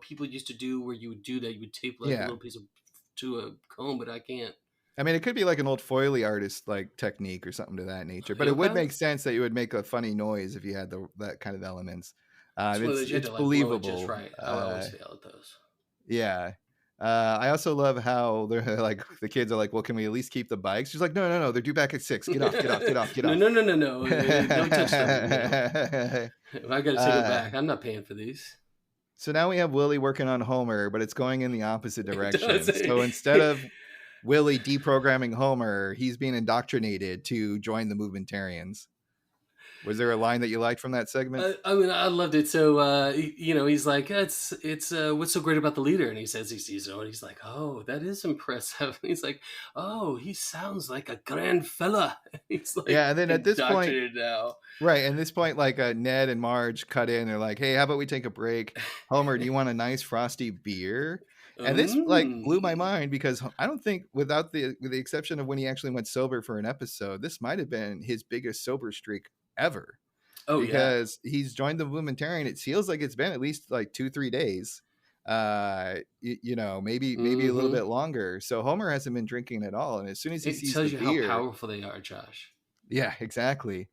people used to do where you would do that. You would tape like a Yeah. little piece of to a comb, but I can't. I mean, it could be like an old Foley artist like technique or something to that nature, but it would Okay. make sense that you would make a funny noise if you had that kind of elements. It's one of those you had It's to like blow it just believable. right. I always fail at those. Yeah. I also love how they're like the kids are like, "Well, can we at least keep the bikes?" She's like, "No, they're due back at 6. Get off. No, Off." no. Don't touch them. I got to take them back. I'm not paying for these. So now we have Willie working on Homer, but it's going in the opposite direction. does. So instead of Willie deprogramming Homer, he's being indoctrinated to join the Movementarians. Was there a line that you liked from that segment? I mean, I loved it. So, he's like, it's what's so great about the leader? And he says he's like, oh, that is impressive. And he's like, oh, he sounds like a grand fella. He's like, yeah, and then at this point, now. Right, and this point, like Ned and Marge cut in. They're like, "Hey, how about we take a break? Homer, do you want a nice frosty beer?" And this like blew my mind because I don't think, with the exception of when he actually went sober for an episode, this might have been his biggest sober streak ever. Oh, because he's joined the Movementarian. It feels like it's been at least like 2-3 days. Maybe a little bit longer. So Homer hasn't been drinking at all, and as soon as he sees tells the you beer, how powerful they are, Josh. Yeah, exactly.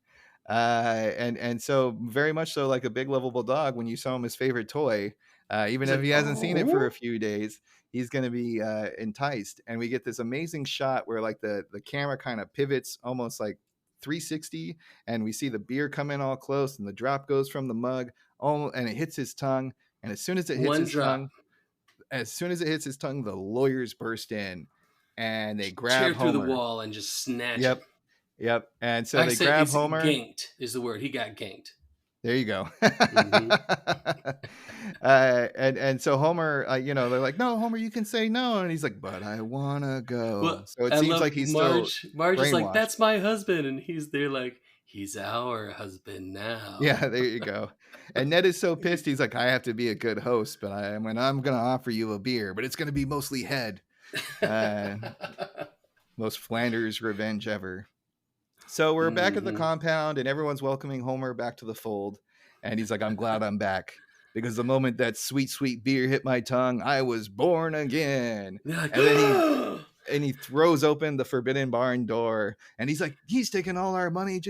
And so very much so like a big lovable dog, when you show him his favorite toy, even if he hasn't seen it for a few days, he's going to be enticed. And we get this amazing shot where like the camera kind of pivots almost like 360, and we see the beer come in all close, and the drop goes from the mug, and it hits his tongue. And as soon as it hits his tongue, the lawyers burst in and they grab Tear Homer through the wall and just snatch him. Yep. And so they grab Homer. Ganked is the word. He got ganked. There you go. And so Homer, they're like, "No, Homer, you can say no," and he's like, "But I wanna go." Well, so it seems like he's Marge is like, "That's my husband," and he's there like, "He's our husband now." Yeah, there you go. And Ned is so pissed. He's like, "I have to be a good host, but I'm gonna offer you a beer, but it's gonna be mostly head." Most Flanders revenge ever. So we're back at the compound, and everyone's welcoming Homer back to the fold. And he's like, "I'm glad I'm back, because the moment that sweet, sweet beer hit my tongue, I was born again." Like, and then he throws open the forbidden barn door, and he's like, "He's taking all our money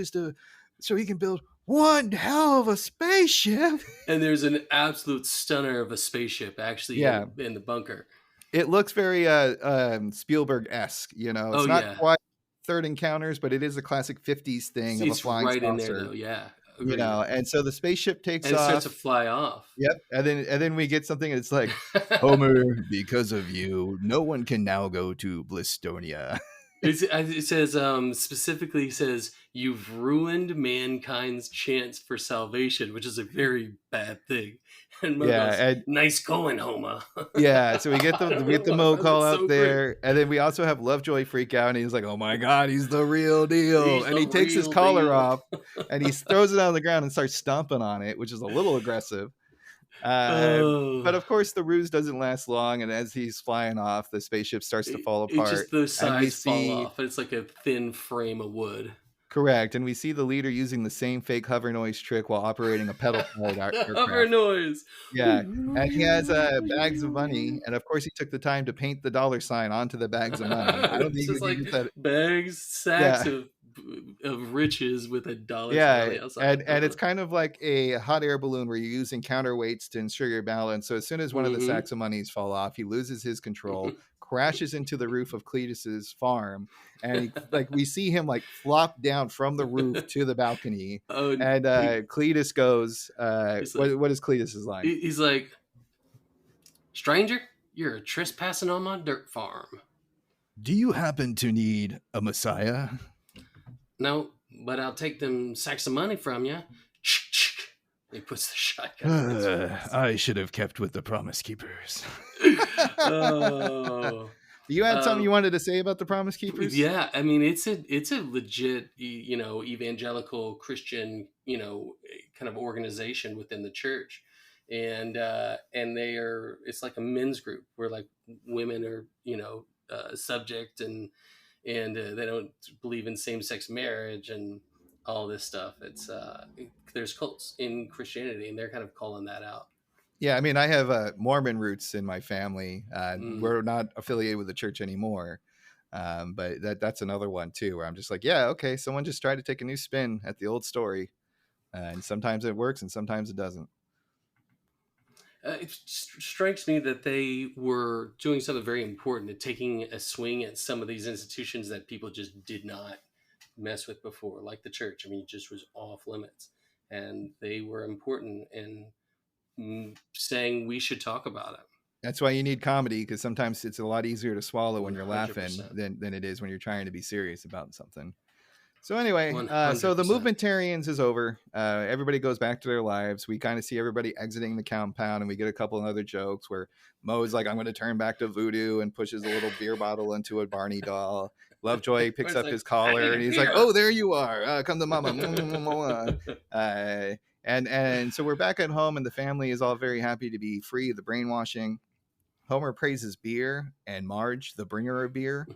so he can build one hell of a spaceship." And there's an absolute stunner of a spaceship actually in the bunker. It looks very Spielberg-esque, It's not quite Third Encounters, but it is a classic 50s thing of a flying right saucer. In there, though, yeah. And so the spaceship takes off. And it starts to fly off. Yep. And then we get something that's like, "Homer, because of you, no one can now go to Blistonia." It says, specifically says, "You've ruined mankind's chance for salvation," which is a very bad thing. And goes, "Nice going, Homer." Yeah, so we get the Mo call out there, great. And then we also have Lovejoy freak out, and he's like, "Oh my God, he's the real deal!" And he takes his collar off, and he throws it on the ground and starts stomping on it, which is a little aggressive. But of course, the ruse doesn't last long, and as he's flying off, the spaceship starts to fall apart. Just those sides fall off, and it's like a thin frame of wood. Correct, and we see the leader using the same fake hover noise trick while operating a pedal-powered aircraft. Hover noise! Yeah, and he has bags of money, and of course he took the time to paint the $sign onto the bags of money. I don't think it's like bags, sacks of riches with a $. Yeah, and it's kind of like a hot air balloon where you're using counterweights to ensure your balance. So as soon as one of the sacks of monies fall off, he loses his control, crashes into the roof of Cletus's farm, and we see him like flop down from the roof to the balcony. And Cletus goes, what is Cletus's line? He's like, "Stranger, you're trespassing on my dirt farm. Do you happen to need a messiah?" No, but I'll take them sacks of money from you. He puts the shotgun in his face. I should have kept with the Promise Keepers. Oh. You had something you wanted to say about the Promise Keepers? Yeah, I mean it's a legit evangelical Christian kind of organization within the church, and it's like a men's group where like women are subject, and they don't believe in same sex marriage and all this stuff. It's there's cults in Christianity, and they're kind of calling that out. Yeah, I mean, I have Mormon roots in my family. Mm. We're not affiliated with the church anymore, but that's another one too, where I'm just like, yeah, okay, someone just tried to take a new spin at the old story, and sometimes it works and sometimes it doesn't. It strikes me that they were doing something very important at taking a swing at some of these institutions that people just did not mess with before, like the church. I mean, it just was off limits, and they were important in saying we should talk about it. That's why you need comedy, because sometimes it's a lot easier to swallow when you're 100%. laughing than it is when you're trying to be serious about something. So anyway, 100%. so the Movementarians is over. Everybody goes back to their lives. We kind of see everybody exiting the compound, and we get a couple of other jokes where Mo's like, I'm going to turn back to voodoo, and pushes a little beer bottle into a Barney doll. Lovejoy picks up his collar, and he's like, oh, there you are. Come to mama. And so we're back at home, and the family is all very happy to be free of the brainwashing. Homer praises beer and Marge, the bringer of beer.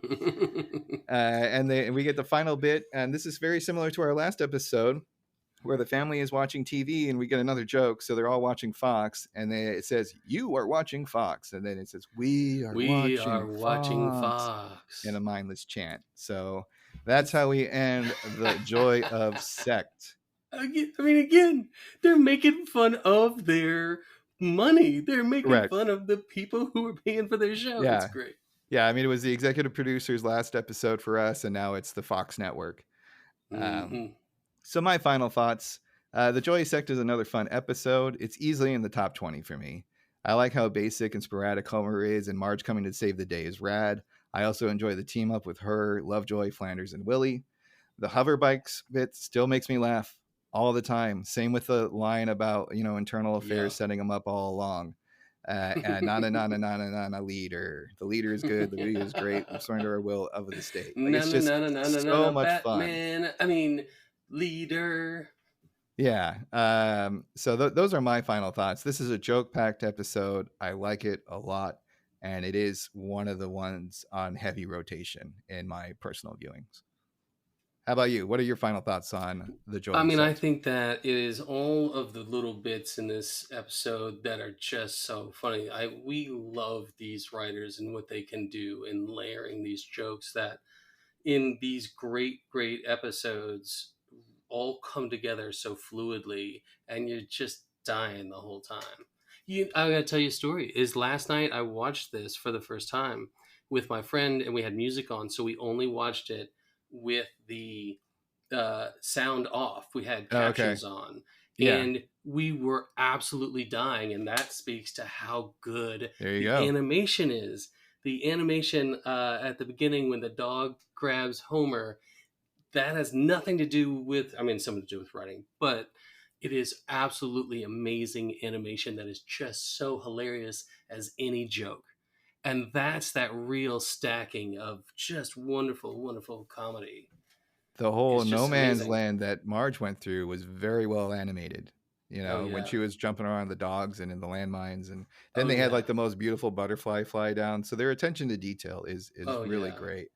And we get the final bit. And this is very similar to our last episode where the family is watching TV and we get another joke. So they're all watching Fox. And then it says, you are watching Fox. And then it says, we are watching Fox in a mindless chant. So that's how we end the Joy of Sect. Again, they're making fun of their money. They're making fun of the people who are paying for their show. Yeah. It's great. Yeah, I mean, it was the executive producer's last episode for us, and now it's the Fox network. So my final thoughts. The Joy of Sect is another fun episode. It's easily in the top 20 for me. I like how basic and sporadic Homer is, and Marge coming to save the day is rad. I also enjoy the team up with her, Lovejoy, Flanders, and Willie. The hover bikes bit still makes me laugh all the time. Same with the line about, internal affairs setting them up all along. Not a leader. The leader is good. The leader is great. We surrender our will of the state. Like, it's just so much fun. I mean, leader. Yeah. So those are my final thoughts. This is a joke-packed episode. I like it a lot, and it is one of the ones on heavy rotation in my personal viewings. How about you? What are your final thoughts on the Joy? I think that it is all of the little bits in this episode that are just so funny. We love these writers and what they can do in layering these jokes that in these great episodes all come together so fluidly, and you're just dying the whole time. I gotta tell you a story. Is last night I watched this for the first time with my friend, and we had music on, so we only watched it with the sound off. We had captions on, and we were absolutely dying, and that speaks to how good animation is. The animation at the beginning when the dog grabs Homer, that has nothing to do with, something to do with writing, but it is absolutely amazing animation that is just so hilarious as any joke. And that's that real stacking of just wonderful, wonderful comedy. The whole No Man's Land that Marge went through was very well animated. When she was jumping around the dogs and in the landmines, and then they had like the most beautiful butterfly fly down. So their attention to detail is really great.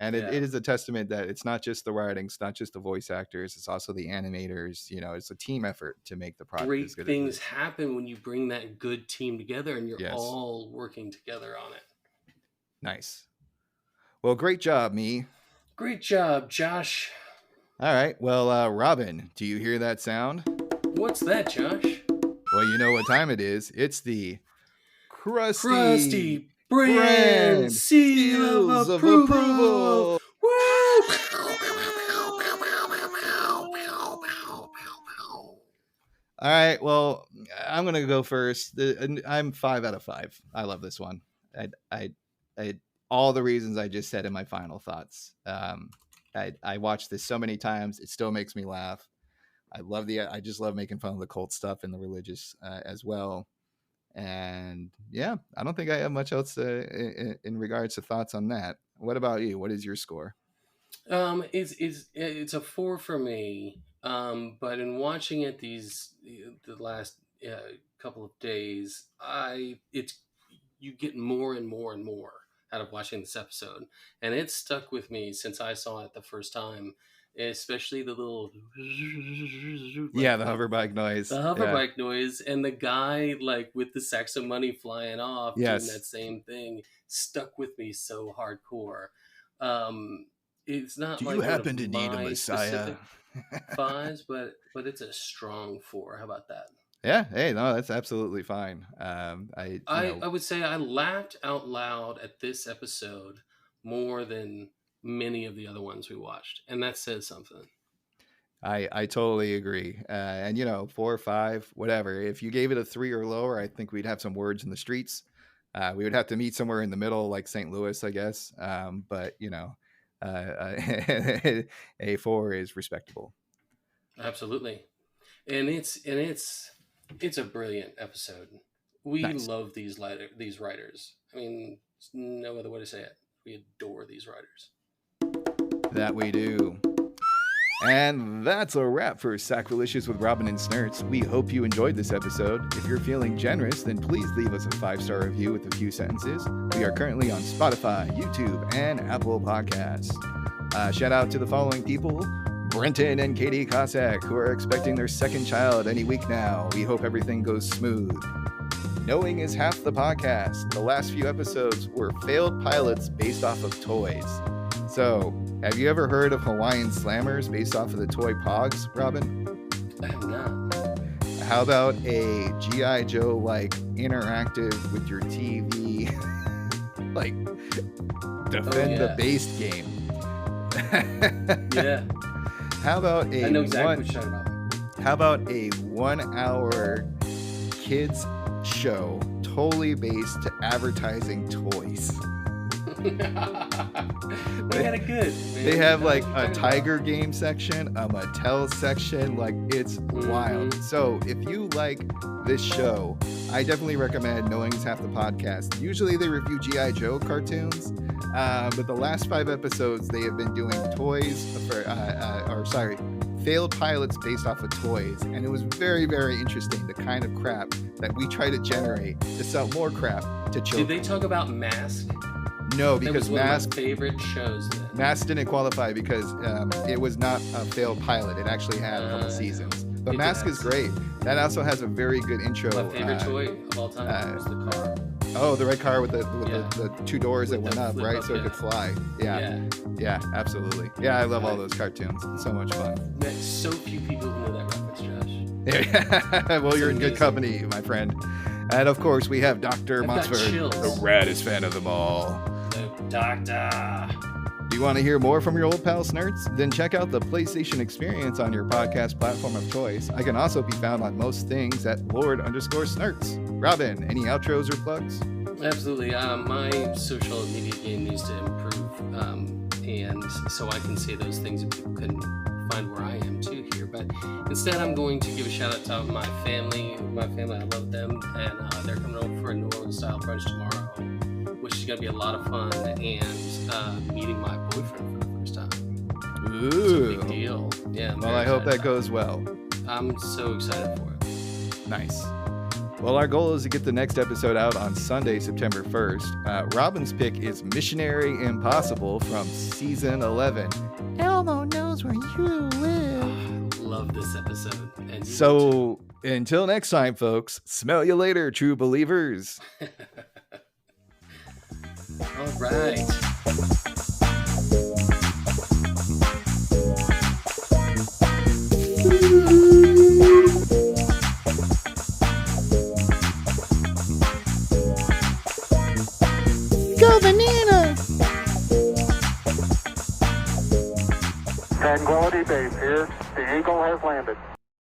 And it is a testament that it's not just the writing, it's not just the voice actors, it's also the animators. It's a team effort to make the product. Great things happen when you bring that good team together and you're all working together on it. Nice. Well, great job, me. Great job, Josh. All right. Well, Robin, do you hear that sound? What's that, Josh? Well, you know what time it is. It's the Krusty Brand Seal of Approval. Woo! All right. Well, I'm going to go first. I'm 5 out of 5. I love this one. I all the reasons I just said in my final thoughts. I watched this so many times. It still makes me laugh. I just love making fun of the cult stuff and the religious as well. And yeah, I don't think I have much else in regards to thoughts on that. What about you? What is your score? It's a 4 for me. But in watching it the last couple of days, you get more and more and more out of watching this episode, and it stuck with me since I saw it the first time. Especially the little the hoverbike noise, and the guy like with the sacks of money flying off doing that same thing stuck with me so hardcore. It's not. Do like you happen to need a messiah? Fives, but it's a strong 4. How about that? Yeah. Hey, no, that's absolutely fine. I would say I laughed out loud at this episode more than many of the other ones we watched, and that says something. I totally agree. And 4 or 5, whatever. If you gave it a 3 or lower, I think we'd have some words in the streets. We would have to meet somewhere in the middle, like St. Louis, I guess. But a 4 is respectable. Absolutely, and it's a brilliant episode. We love these writers. I mean, there's no other way to say it. We adore these writers. That we do. And that's a wrap for Sacrilicious with Robin and Snerts. We hope you enjoyed this episode. If you're feeling generous, then please leave us a 5-star review with a few sentences. We are currently on Spotify, YouTube, and Apple Podcasts. Shout out to the following people: Brenton and Katie Cossack, who are expecting their second child any week now. We hope everything goes smooth. Knowing is half the podcast. The last few episodes were failed pilots based off of toys. So, have you ever heard of Hawaiian Slammers based off of the toy Pogs, Robin? I have not. How about a G.I. Joe like interactive with your TV, like defend the base game? Yeah. How about I know exactly what you're talking about. How about a 1-hour kids show totally based to advertising toys? They had it good. They have like a Tiger game section, a Mattel section. Like, it's wild. So if you like this show, I definitely recommend Knowing is Half the Podcast. Usually they review G.I. Joe cartoons, but the last 5 episodes they have been doing failed pilots based off of toys, and it was very, very interesting, the kind of crap that we try to generate to sell more crap to children. Did they talk about Mask? No, because Mask, one of my favorite shows. Then. Mask didn't qualify because it was not a failed pilot. It actually had a couple seasons. But Mask is great. That also has a very good intro. My favorite toy of all time was the car. Oh, the red car with the 2 doors that went up, right? So it could fly. Yeah, absolutely. Yeah, I love all those cartoons. It's so much fun. There's so few people who know that reference, Josh. Well, you're in good company, my friend. And of course, we have Dr. Mossford, the raddest fan of them all. The Doctor. Do you want to hear more from your old pal Snerts? Then check out the PlayStation Experience on your podcast platform of choice. I can also be found on most things at Lord_Snerts. Robin, any outros or plugs? Absolutely. My social media game needs to improve, and so I can say those things and people can find where I am too here. But instead, I'm going to give a shout out to my family. I love them, and they're coming over for a New Orleans style brunch tomorrow, which is going to be a lot of fun, and meeting my boyfriend for the first time. Ooh. It's a big deal. Yeah. Well, I hope that goes well. I'm so excited for it. Nice. Well, our goal is to get the next episode out on Sunday, September 1st. Robin's pick is Missionary Impossible from Season 11. Elmo knows where you live. Love this episode. And so, until next time, folks, smell you later, true believers. All right. Go banana! Tranquility Base here. The Eagle has landed.